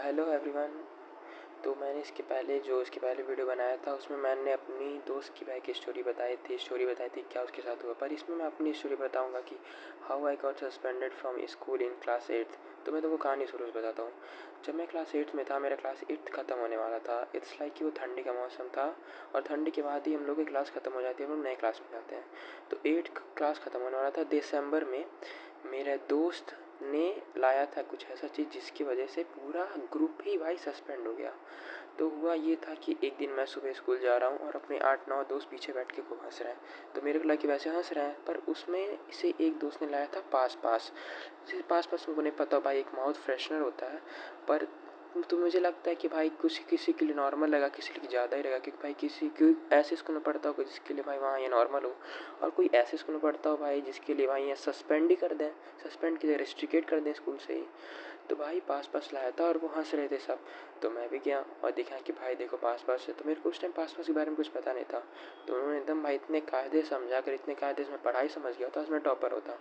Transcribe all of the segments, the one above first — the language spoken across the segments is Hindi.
Hello everyone. तो मैंने इसके पहले वीडियो बनाया था उसमें मैंने अपनी दोस्त की बाइक स्टोरी बताई थी क्या उसके साथ हुआ। पर इसमें मैं अपनी स्टोरी बताऊंगा कि how I got suspended from school in class 8th। तो मैं तुमको कहानी शुरू से बताता हूँ। जब मैं क्लास 8th में था, मेरा क्लास 8th ख़त्म होने वाला था। इट्स लाइक कि वो ठंडी का मौसम था और ठंडी के बाद ही हम लोग की क्लास ख़त्म हो जाती है, हम लोग नए क्लास में जाते हैं। तो 8th क्लास ख़त्म होने वाला था दिसंबर में। मेरे दोस्त ने लाया था कुछ ऐसा चीज़ जिसकी वजह से पूरा ग्रुप ही भाई सस्पेंड हो गया। तो हुआ ये था कि एक दिन मैं सुबह स्कूल जा रहा हूँ और अपने 8-9 दोस्त पीछे बैठ के खूब हंस रहे हैं। तो मेरे को लगा कि वैसे हंस रहे हैं, पर उसमें से एक दोस्त ने लाया था पास पास। पास पास मुझको नहीं पता भाई एक माउथ फ्रेशनर होता है, पर तो मुझे लगता है कि भाई कुछ किसी के लिए नॉर्मल लगा, किसी के लिए ज़्यादा ही लगा। क्योंकि भाई किसी कोई ऐसे स्कूल में पढ़ता हो जिसके लिए भाई वहाँ ये नॉर्मल हो, और कोई ऐसे स्कूल में पढ़ता हो भाई जिसके लिए भाई ये सस्पेंड ही कर दें, सस्पेंड की जगह रेस्ट्रिकेट कर दें स्कूल से ही। तो भाई पास पास लाया था और वो हंस रहे थे सब। तो मैं भी गया और देखा कि भाई देखो पास पास है। तो मेरे को उस टाइम पास पास के बारे में कुछ पता नहीं था। तो उन्होंने एकदम भाई इतने कायदे समझा कर, इतने कायदे से मैं पढ़ाई समझ गया था, उसमें टॉपर होता।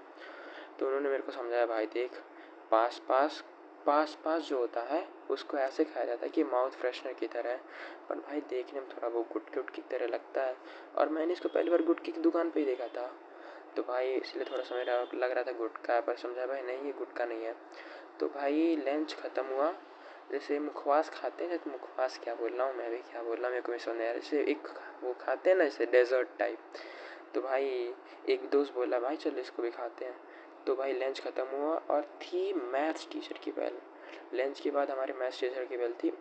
तो उन्होंने मेरे को समझाया भाई देख, पास पास पास पास जो होता है उसको ऐसे खाया जाता है कि माउथ फ्रेशनर की तरह है, पर भाई देखने में थोड़ा वो गुटके की तरह लगता है। और मैंने इसको पहली बार गुटके की दुकान पे ही देखा था। तो भाई इसलिए थोड़ा सा मेरा लग रहा था गुटखा है, पर समझा भाई नहीं ये गुटखा नहीं है। तो भाई लंच ख़त्म हुआ, जैसे मुखवास खाते हैं, तो मुखवास क्या बोल रहा हूँ मैं भी, क्या बोल रहा हूँ मेरे को भी समझ नहीं आ रहा। जैसे एक वो खाते हैं ना जैसे डेजर्ट टाइप। तो भाई एक दोस्त बोला भाई चलो इसको भी खाते हैं। तो भाई लंच ख़त्म हुआ और थी मैथ्स टीचर की बेल। लंच के बाद हमारे मैथ्स टीचर की बेल थी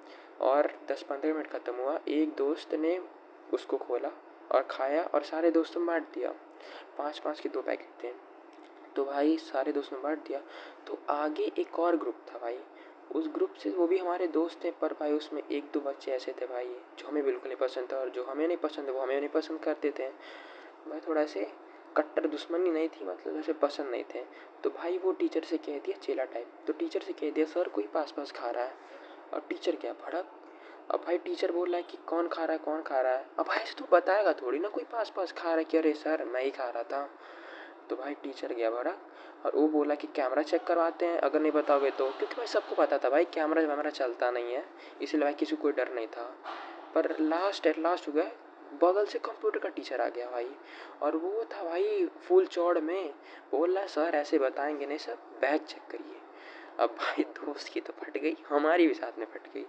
और 10-15 मिनट ख़त्म हुआ। एक दोस्त ने उसको खोला और खाया और सारे दोस्तों में बांट दिया। 5-5 के 2 पैकेट थे। तो भाई सारे दोस्तों ने बांट दिया। तो आगे एक और ग्रुप था भाई, उस ग्रुप से वो भी हमारे दोस्त थे, पर भाई उसमें 1-2 बच्चे ऐसे थे भाई जो हमें बिल्कुल नहीं पसंद था, और जो हमें नहीं पसंद है वो हमें नहीं पसंद करते थे। भाई थोड़ा ऐसे कट्टर दुश्मनी नहीं थी, मतलब ऐसे पसंद नहीं थे। तो भाई वो टीचर से कह दिया चेला टाइप, तो टीचर से कह दिया सर कोई पास पास खा रहा है। और टीचर क्या भड़क। अब भाई टीचर बोल रहा है कि कौन खा रहा है कौन खा रहा है। अब भाई तू बताएगा थोड़ी ना कोई पास पास खा रहा है कि अरे सर मैं ही खा रहा था। तो भाई टीचर गया भड़क और वो बोला कि कैमरा चेक करवाते हैं अगर नहीं बताओगे तो। क्योंकि भाई सबको पता था भाई कैमरा वैमरा चलता नहीं है, इसलिए भाई किसी को कोई डर नहीं था। पर एट लास्ट हो गया, बगल से कंप्यूटर का टीचर आ गया भाई, और वो था भाई फुल चौड़ में। बोल रहा है सर ऐसे बताएंगे नहीं सर, बैग चेक करिए। अब भाई दोस्त की तो फट गई, हमारी भी साथ में फट गई।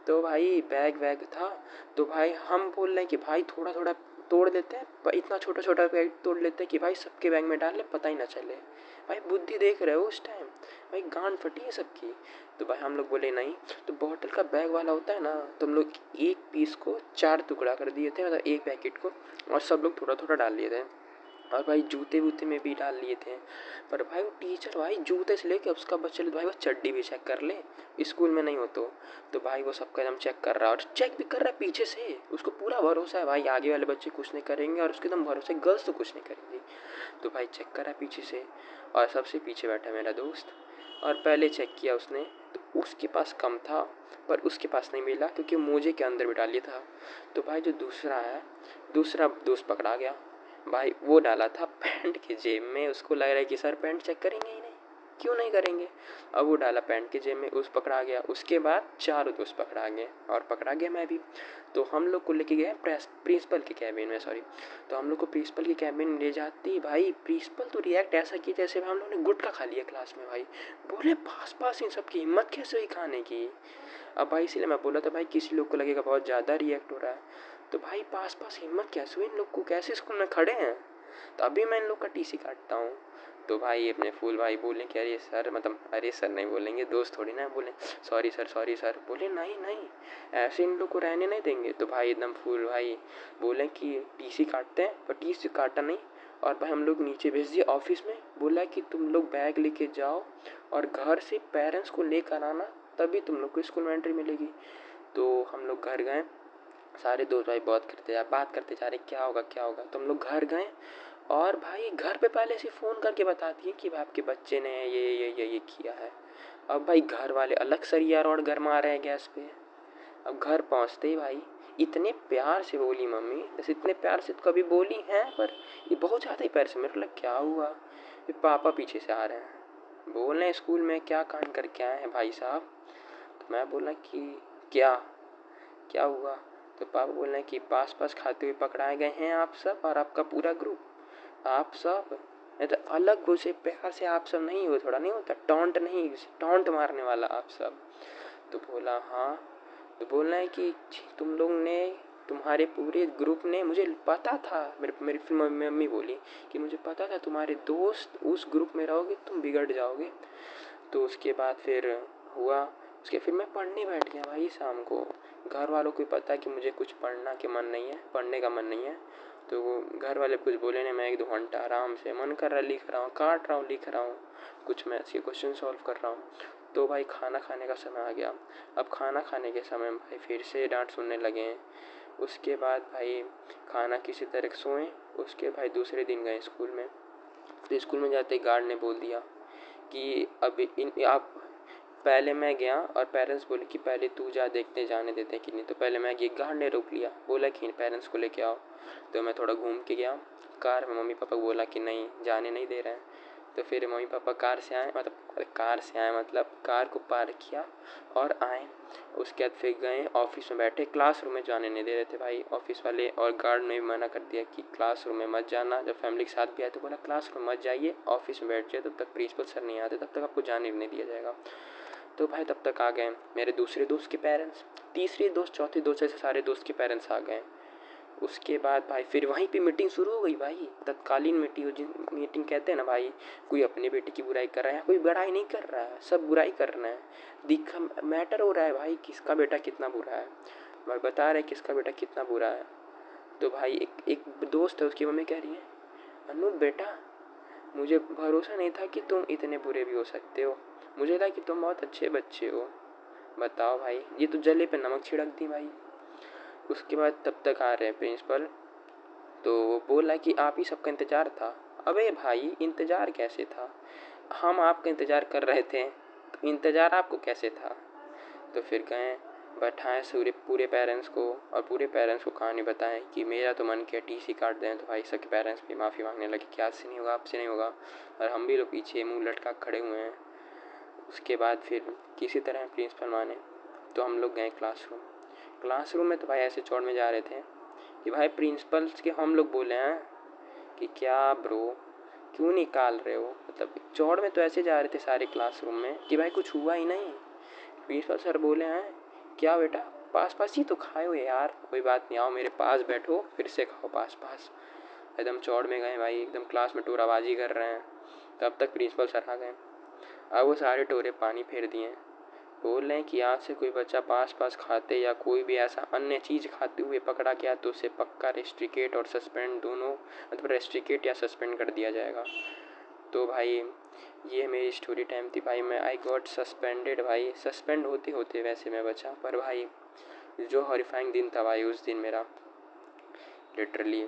तो भाई बैग वैग था। तो भाई हम बोल रहे हैं कि भाई थोड़ा थोड़ा तोड़ देते हैं, पर इतना छोटा छोटा बैग तोड़ लेते हैं कि भाई सबके बैग में डाल ले पता ही ना चले। भाई बुद्धि देख रहे हो उस टाइम, भाई गांड फटी है सबकी। तो भाई हम लोग बोले नहीं। तो बॉटल का बैग वाला होता है ना, तो हम लोग एक पीस को 4 टुकड़ा कर दिए थे, मतलब एक पैकेट को, और सब लोग थोड़ा थोड़ा डाल लिए थे। और भाई जूते वूते में भी डाल लिए थे। पर भाई वो टीचर भाई जूते से लेके उसका बच्चे भाई वो चड्डी भी चेक कर ले, स्कूल में नहीं हो तो भाई वो सबका एकदम चेक कर रहा है, और चेक भी कर रहा है पीछे से। उसको पूरा भरोसा है भाई आगे वाले बच्चे कुछ नहीं करेंगे, और उसके एकदम भरोसा है गर्ल्स तो कुछ नहीं करेंगी। तो भाई चेक कर रहा है पीछे से, और सबसे पीछे बैठा मेरा दोस्त। और पहले चेक किया उसने तो उसके पास कम था, पर उसके पास नहीं मिला क्योंकि मोजे के अंदर भी डाल लिया था। तो भाई जो दूसरा दोस्त पकड़ा गया। भाई वो डाला था पैंट की जेब में, उसको लग रहा है कि सर पैंट चेक करेंगे ही नहीं, क्यों नहीं करेंगे। अब वो डाला पैंट की जेब में, उस पकड़ा गया। उसके बाद 4 दोस्त पकड़ा गए और पकड़ा गया मैं भी। तो हम लोग को लेके गए प्रिंसिपल के कैबिन में, सॉरी। तो हम लोग को प्रिंसिपल के कैबिन में ले जाती भाई, प्रिंसिपल तो रिएक्ट ऐसा किया जैसे हम लोग ने गुटखा खा लिया क्लास में भाई। बोले पास पास इन सबकी हिम्मत कैसे हुई खाने की। अब भाई इसीलिए मैं बोला था भाई किसी लोग को लगेगा बहुत ज़्यादा रिएक्ट हो रहा है। तो भाई पास पास हिम्मत कैसे हुई इन लोग को, कैसे स्कूल में खड़े हैं। तो अभी मैं इन लोग का टीसी काटता हूँ। तो भाई अपने फूल भाई बोले कि अरे सर, मतलब अरे सर नहीं बोलेंगे, दोस्त थोड़ी ना बोले, सॉरी सर। बोले नहीं नहीं ऐसे इन लोग को रहने नहीं देंगे। तो भाई एकदम फूल भाई बोले कि टीसी काटते हैं, पर टीसी काटा नहीं। और भाई हम लोग नीचे भेज दिए ऑफिस में, बोला कि तुम लोग बैग लेके जाओ और घर से पेरेंट्स को लेकर आना, तभी तुम लोग को स्कूल में एंट्री मिलेगी। तो हम लोग घर गए, सारे दोस्त भाई बात करते जा रहे क्या होगा। तो हम लोग घर गए और भाई घर पे पहले से फ़ोन करके बता दिए कि आपके बच्चे ने ये किया है। अब भाई घर वाले अलग सरिया रॉड गरमा रहे हैं गैस पे। अब घर पहुंचते ही भाई इतने प्यार से बोली मम्मी, जैसे इतने प्यार से तो कभी बोली हैं, पर ये बहुत ज़्यादा ही प्यार से। मेरे को लगा क्या हुआ, ये पापा पीछे से आ रहे हैं, बोल रहे हैं स्कूल में क्या कांड करके आए हैं भाई साहब। तो मैं बोला कि क्या क्या हुआ? तो पापा बोल रहे हैं कि पास पास खाते हुए पकड़ाए गए हैं आप सब और आपका पूरा ग्रुप। आप सब नहीं तो अलग घुसे प्यार से आप सब नहीं हो, थोड़ा नहीं होता टॉन्ट, नहीं टॉन्ट मारने वाला आप सब। तो बोला हाँ। तो बोल रहे हैं कि तुम लोग ने, तुम्हारे पूरे ग्रुप ने, मुझे पता था, मेरी फिर मम्मी बोली कि मुझे पता था तुम्हारे दोस्त उस ग्रुप में रहोगे तुम बिगड़ जाओगे। तो उसके बाद फिर हुआ, उसके फिर मैं पढ़ने बैठ गया भाई शाम को। घर वालों को पता कि मुझे कुछ पढ़ने का मन नहीं है। तो घर वाले कुछ बोले नहीं, मैं 1-2 घंटा आराम से मन कर रहा लिख रहा हूँ, काट रहा हूँ, लिख रहा हूँ, कुछ मैथ्स के क्वेश्चन सॉल्व कर रहा हूँ। तो भाई खाना खाने का समय आ गया। अब खाना खाने के समय भाई फिर से डांट सुनने लगे हैं। उसके बाद भाई खाना किसी तरह सोए। उसके भाई दूसरे दिन गए स्कूल में। तो स्कूल में जाते गार्ड ने बोल दिया कि अभी आप, पहले मैं गया और पेरेंट्स बोले कि पहले तू जा, देखते जाने देते हैं कि नहीं। तो पहले मैं गया, गार्ड ने रोक लिया, बोला कि पेरेंट्स को लेके आओ। तो मैं थोड़ा घूम के गया कार में, मम्मी पापा को बोला कि नहीं जाने नहीं दे रहे हैं। तो फिर मम्मी पापा कार से आए, मतलब कार को पार्क किया और आए। उसके बाद फिर गए ऑफिस में बैठे, क्लासरूम में जाने नहीं दे रहे थे भाई ऑफिस वाले, और गार्ड ने भी मना कर दिया कि क्लासरूम में मत जाना। जब फैमिली के साथ भी आए तो बोला क्लासरूम मत जाइए, ऑफिस में बैठ जाइए, तब तक प्रिंसिपल सर नहीं आते, तब तक आपको जाने नहीं दिया जाएगा। तो भाई तब तक आ गए मेरे दूसरे दोस्त के पेरेंट्स, तीसरे दोस्त, चौथे दोस्त, ऐसे सारे दोस्त के पेरेंट्स आ गए। उसके बाद भाई फिर वहीं पे मीटिंग शुरू हो गई भाई, तत्कालीन मीटिंग कहते हैं ना भाई, कोई अपने बेटे की बुराई कर रहा है, कोई बुराई नहीं कर रहा है, सब बुराई कर रहे हैं। दिखा मैटर हो रहा है भाई किसका बेटा कितना बुरा है, भाई बता रहे किसका बेटा कितना बुरा है। तो भाई एक दोस्त है, उसकी मम्मी कह रही है, अनूप बेटा मुझे भरोसा नहीं था कि तुम इतने बुरे भी हो सकते हो, मुझे लगा कि तुम बहुत अच्छे बच्चे हो। बताओ भाई, ये तो जले पे नमक छिड़क दी भाई। उसके बाद तब तक आ रहे हैं प्रिंसिपल, तो वो बोला कि आप ही सबका इंतज़ार था। अबे भाई इंतज़ार कैसे था, हम आपका इंतज़ार कर रहे थे, तो इंतज़ार आपको कैसे था। तो फिर गए बैठाएं पूरे पेरेंट्स को, और पूरे पेरेंट्स को कहानी बताएं कि मेरा तो मन किया टीसी काट दें। तो भाई सबके पेरेंट्स भी माफ़ी मांगने लगे कि आज से नहीं होगा, आपसे नहीं होगा, और हम भी लोग पीछे मुंह लटका खड़े हुए हैं। उसके बाद फिर किसी तरह प्रिंसिपल माने, तो हम लोग गए क्लासरूम में। तो भाई ऐसे चौड़ में जा रहे थे कि भाई प्रिंसिपल्स के हम लोग बोले हैं कि क्या ब्रो क्यों निकाल रहे हो, मतलब चौड़ में तो ऐसे जा रहे थे सारे क्लासरूम में कि भाई कुछ हुआ ही नहीं। प्रिंसिपल सर बोले हैं क्या बेटा पास पास ही तो खाए हो यार, कोई बात नहीं, आओ मेरे पास बैठो फिर से खाओ पास पास। एकदम चौड़ में गए भाई, एकदम क्लास में टोराबाजी कर रहे हैं। तब तक प्रिंसिपल सर आ गए। अब वो सारे टोरे पानी फेर दिए, बोल रहे हैं कि आज से कोई बच्चा पास पास खाते या कोई भी ऐसा अन्य चीज़ खाते हुए पकड़ा गया तो उसे पक्का रेस्ट्रिकेट और सस्पेंड दोनों, मतलब रेस्ट्रिकेट या सस्पेंड कर दिया जाएगा। तो भाई ये मेरी स्टोरी टाइम थी भाई। मैं आई गॉट सस्पेंडेड भाई, सस्पेंड होते होते वैसे मैं बचा, पर भाई जो हॉरिफाइंग दिन था भाई उस दिन मेरा, लिटरली।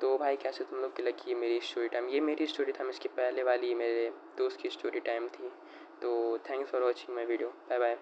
तो भाई कैसे तुम लोग की लगी मेरी स्टोरी टाइम, ये मेरी स्टोरी टाइम, इसके पहले वाली मेरे दोस्त की स्टोरी टाइम थी। तो thanks for watching my video, bye bye.